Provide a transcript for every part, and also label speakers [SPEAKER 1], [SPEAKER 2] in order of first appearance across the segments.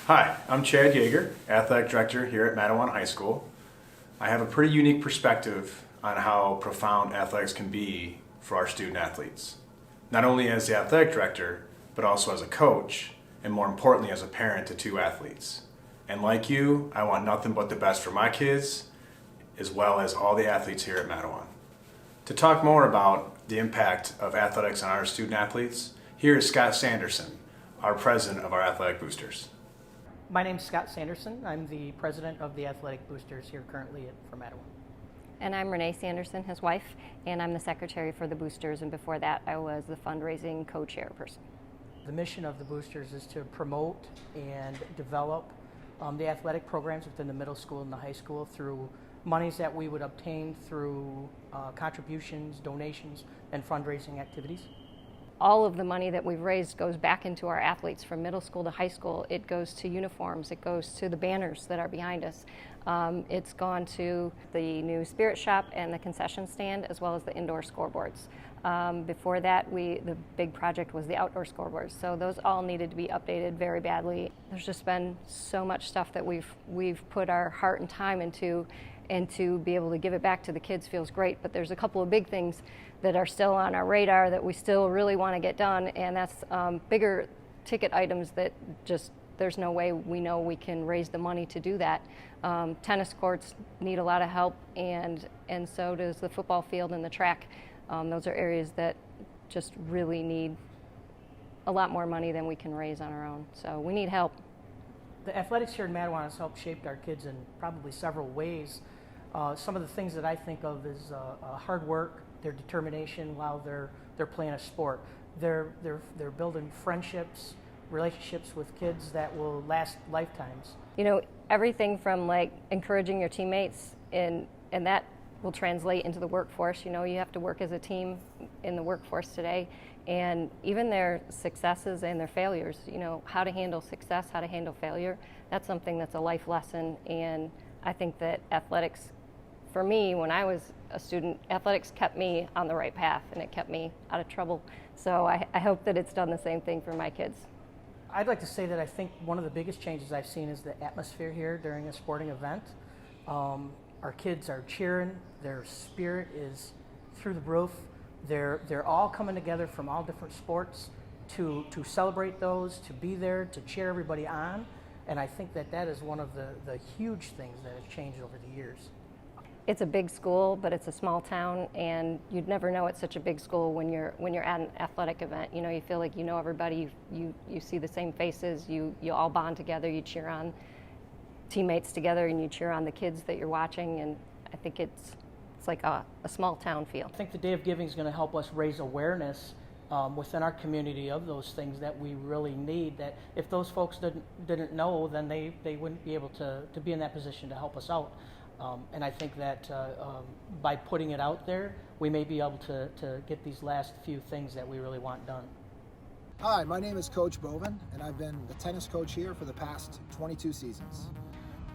[SPEAKER 1] Hi, I'm Chad Yager, Athletic Director here at Mattawan High School. I have a pretty unique perspective on how profound athletics can be for our student athletes. Not only as the Athletic Director, but also as a coach, and more importantly as a parent to two athletes. And like you, I want nothing but the best for my kids, as well as all the athletes here at Mattawan. To talk more about the impact of athletics on our student athletes, here is Scott Sanderson, our president of our Athletic Boosters.
[SPEAKER 2] My name's Scott Sanderson. I'm the president of the Athletic Boosters here currently for Mattawan.
[SPEAKER 3] And I'm Renee Sanderson, his wife, and I'm the secretary for the Boosters, and before that I was the fundraising co-chairperson.
[SPEAKER 2] The mission of the Boosters is to promote and develop the athletic programs within the middle school and the high school through monies that we would obtain through contributions, donations, and fundraising activities.
[SPEAKER 3] All of the money that we've raised goes back into our athletes from middle school to high school. It goes to uniforms, it goes to the banners that are behind us. It's gone to the new spirit shop and the concession stand, as well as the indoor scoreboards. Before that, the big project was the outdoor scoreboards. So those all needed to be updated very badly. There's just been so much stuff that we've put our heart and time into, and to be able to give it back to the kids feels great. But there's a couple of big things that are still on our radar that we still really want to get done, and that's bigger ticket items that just there's no way we know we can raise the money to do that. Tennis courts need a lot of help, and so does the football field and the track. Those are areas that just really need a lot more money than we can raise on our own. So we need help.
[SPEAKER 2] The athletics here in Mattawan has helped shape our kids in probably several ways. Some of the things that I think of is hard work, their determination while they're playing a sport. They're building friendships, relationships with kids that will last lifetimes.
[SPEAKER 3] You know, everything from like encouraging your teammates, and that will translate into the workforce. You know, you have to work as a team in the workforce today, and even their successes and their failures, you know, how to handle success, how to handle failure, that's something that's a life lesson. And I think that athletics, for me, when I was a student, athletics kept me on the right path, and it kept me out of trouble. So I hope that it's done the same thing for my kids.
[SPEAKER 2] I'd like to say that I think one of the biggest changes I've seen is the atmosphere here during a sporting event. Our kids are cheering, their spirit is through the roof. They're all coming together from all different sports to celebrate those, to be there, to cheer everybody on. And I think that is one of the huge things that has changed over the years.
[SPEAKER 3] It's a big school, but it's a small town, and you'd never know it's such a big school when you're at an athletic event. You know, you feel like you know everybody, you see the same faces, you all bond together, you cheer on teammates together, and you cheer on the kids that you're watching, and I think it's like a small town feel.
[SPEAKER 2] I think the Day of Giving is going to help us raise awareness within our community of those things that we really need, that if those folks didn't know, then they wouldn't be able to be in that position to help us out. And I think that by putting it out there, we may be able to get these last few things that we really want done.
[SPEAKER 4] Hi, my name is Coach Bovin, and I've been the tennis coach here for the past 22 seasons.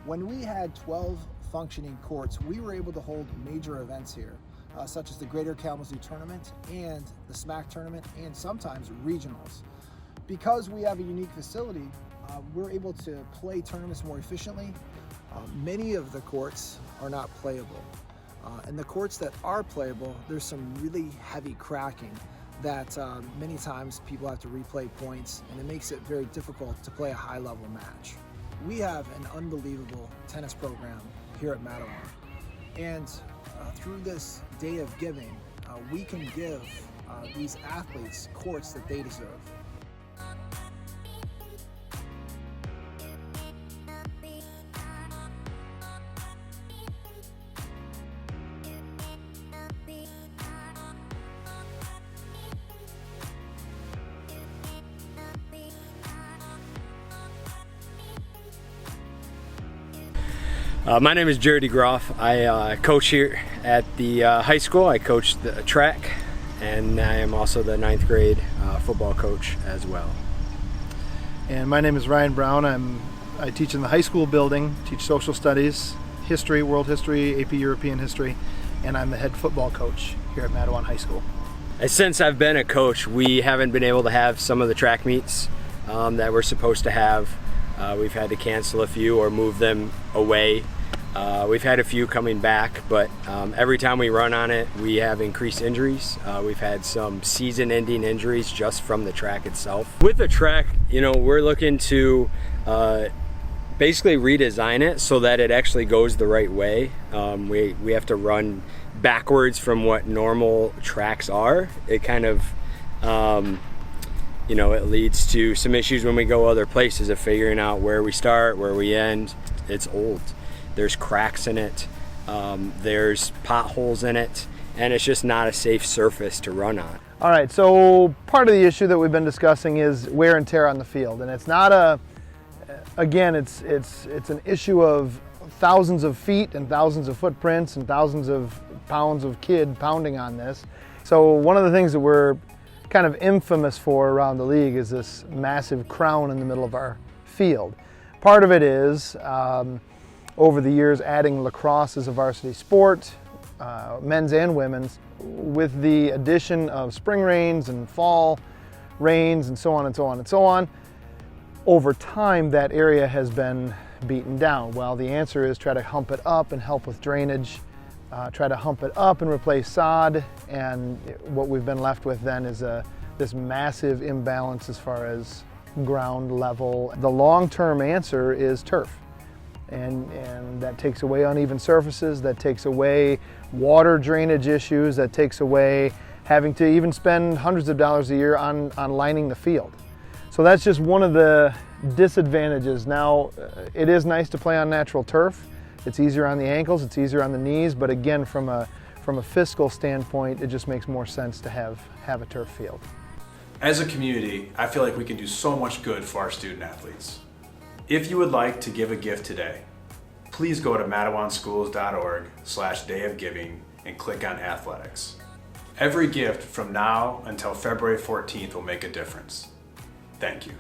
[SPEAKER 4] When we had 12 functioning courts, we were able to hold major events here, such as the Greater Kalamazoo Tournament and the SMAC Tournament, and sometimes regionals. Because we have a unique facility, we're able to play tournaments more efficiently. Many of the courts are not playable. And the courts that are playable, there's some really heavy cracking that many times people have to replay points, and it makes it very difficult to play a high-level match. We have an unbelievable tennis program here at Mattawan. And through this Day of Giving, we can give these athletes courts that they deserve.
[SPEAKER 5] My name is Jared DeGroff. I coach here at the high school. I coach the track, and I am also the 9th grade football coach as well.
[SPEAKER 6] And my name is Ryan Brown. I teach in the high school building, teach social studies, history, world history, AP European history, and I'm the head football coach here at Mattawan High School.
[SPEAKER 5] Since I've been a coach, we haven't been able to have some of the track meets that we're supposed to have. We've had to cancel a few or move them away. We've had a few coming back, but every time we run on it, we have increased injuries. We've had some season-ending injuries just from the track itself. With the track, we're looking to basically redesign it so that it actually goes the right way. We have to run backwards from what normal tracks are. It kind of, it leads to some issues when we go other places of figuring out where we start, where we end. It's old. There's cracks in it, there's potholes in it, and it's just not a safe surface to run on.
[SPEAKER 6] All right, so part of the issue that we've been discussing is wear and tear on the field, and it's not again, it's an issue of thousands of feet and thousands of footprints and thousands of pounds of kid pounding on this. So one of the things that we're kind of infamous for around the league is this massive crown in the middle of our field. Part of it is over the years adding lacrosse as a varsity sport, men's and women's, with the addition of spring rains and fall rains and so on and so on and so on. Over time, that area has been beaten down. Well, the answer is try to hump it up and help with drainage, try to hump it up and replace sod, and what we've been left with then is this massive imbalance as far as ground level. The long-term answer is turf. And that takes away uneven surfaces, that takes away water drainage issues, that takes away having to even spend hundreds of dollars a year on lining the field. So that's just one of the disadvantages. Now, it is nice to play on natural turf. It's easier on the ankles, it's easier on the knees, but again, from a fiscal standpoint, it just makes more sense to have a turf field.
[SPEAKER 1] As a community, I feel like we can do so much good for our student athletes. If you would like to give a gift today, please go to mattawanschools.org/Day of Giving and click on Athletics. Every gift from now until February 14th will make a difference. Thank you.